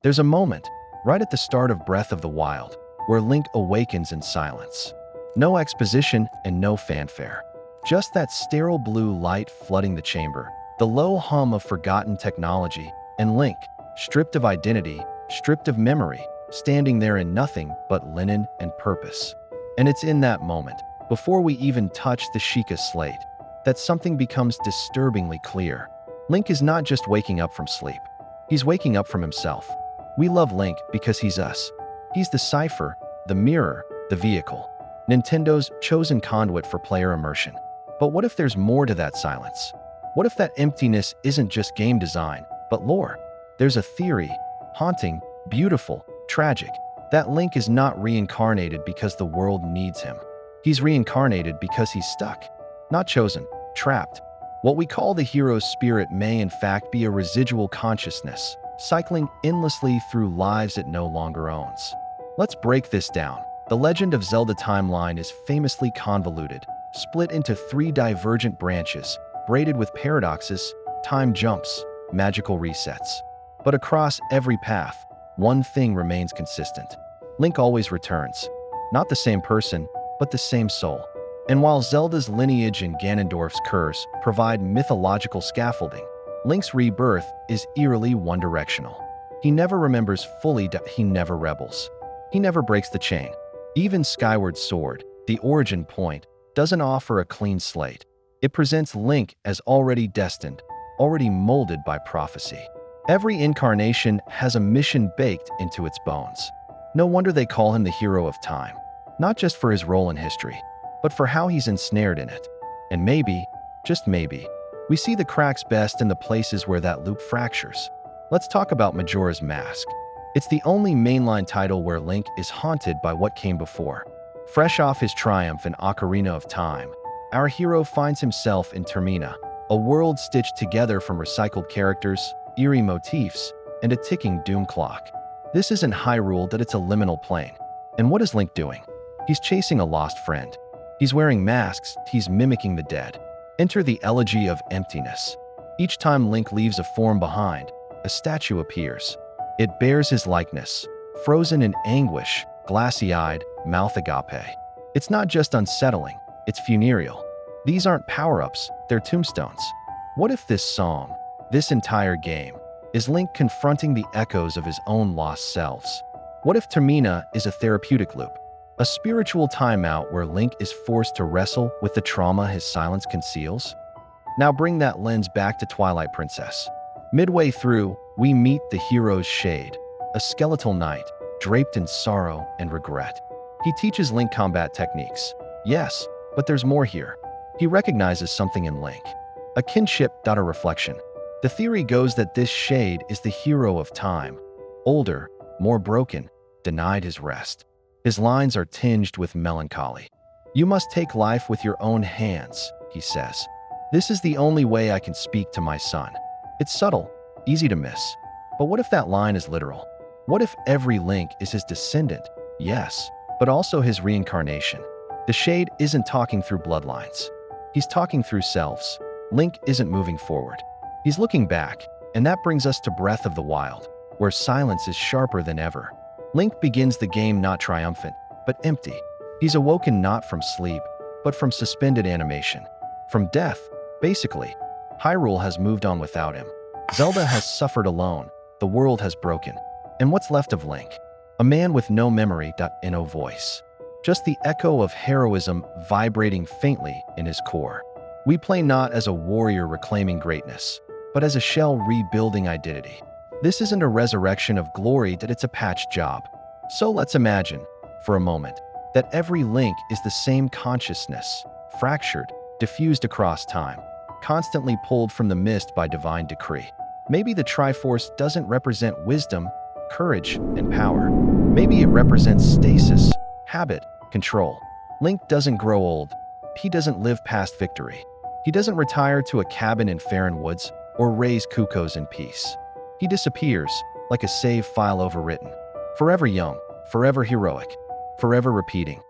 There's a moment, right at the start of Breath of the Wild, where Link awakens in silence. No exposition and no fanfare. Just that sterile blue light flooding the chamber, the low hum of forgotten technology, and Link, stripped of identity, stripped of memory, standing there in nothing but linen and purpose. And it's in that moment, before we even touch the Sheikah slate, that something becomes disturbingly clear. Link is not just waking up from sleep. He's waking up from himself. We love Link because he's us. He's the cipher, the mirror, the vehicle. Nintendo's chosen conduit for player immersion. But what if there's more to that silence? What if that emptiness isn't just game design, but lore? There's a theory, haunting, beautiful, tragic, that Link is not reincarnated because the world needs him. He's reincarnated because he's stuck. Not chosen, trapped. What we call the hero's spirit may in fact be a residual consciousness, cycling endlessly through lives it no longer owns. Let's break this down. The Legend of Zelda timeline is famously convoluted, split into 3 divergent branches, braided with paradoxes, time jumps, magical resets. But across every path, one thing remains consistent. Link always returns. Not the same person, but the same soul. And while Zelda's lineage and Ganondorf's curse provide mythological scaffolding, Link's rebirth is eerily one-directional. He never remembers fully, he never rebels. He never breaks the chain. Even Skyward Sword, the origin point, doesn't offer a clean slate. It presents Link as already destined, already molded by prophecy. Every incarnation has a mission baked into its bones. No wonder they call him the hero of time, not just for his role in history, but for how he's ensnared in it. And maybe, just maybe, we see the cracks best in the places where that loop fractures. Let's talk about Majora's Mask. It's the only mainline title where Link is haunted by what came before. Fresh off his triumph in Ocarina of Time, our hero finds himself in Termina, a world stitched together from recycled characters, eerie motifs, and a ticking doom clock. This isn't Hyrule, that it's a liminal plane. And what is Link doing? He's chasing a lost friend. He's wearing masks, he's mimicking the dead. Enter the Elegy of Emptiness. Each time Link leaves a form behind, a statue appears. It bears his likeness, frozen in anguish, glassy-eyed, mouth agape. It's not just unsettling, it's funereal. These aren't power-ups, they're tombstones. What if this song, this entire game, is Link confronting the echoes of his own lost selves? What if Termina is a therapeutic loop, a spiritual timeout where Link is forced to wrestle with the trauma his silence conceals? Now bring that lens back to Twilight Princess. Midway through, we meet the hero's shade, a skeletal knight, draped in sorrow and regret. He teaches Link combat techniques. Yes, but there's more here. He recognizes something in Link, a kinship, a reflection. The theory goes that this shade is the hero of time, older, more broken, denied his rest. His lines are tinged with melancholy. "You must take life with your own hands," he says. "This is the only way I can speak to my son." It's subtle, easy to miss. But what if that line is literal? What if every Link is his descendant? Yes, but also his reincarnation. The shade isn't talking through bloodlines. He's talking through selves. Link isn't moving forward. He's looking back, and that brings us to Breath of the Wild, where silence is sharper than ever. Link begins the game not triumphant, but empty. He's awoken not from sleep, but from suspended animation. From death, basically. Hyrule has moved on without him. Zelda has suffered alone. The world has broken. And what's left of Link? A man with no memory, no voice. Just the echo of heroism vibrating faintly in his core. We play not as a warrior reclaiming greatness, but as a shell rebuilding identity. This isn't a resurrection of glory, that it's a patch job. So let's imagine, for a moment, that every Link is the same consciousness, fractured, diffused across time, constantly pulled from the mist by divine decree. Maybe the Triforce doesn't represent wisdom, courage, and power. Maybe it represents stasis, habit, control. Link doesn't grow old. He doesn't live past victory. He doesn't retire to a cabin in Faron Woods or raise cuckoos in peace. He disappears, like a save file overwritten. Forever young, forever heroic, forever repeating,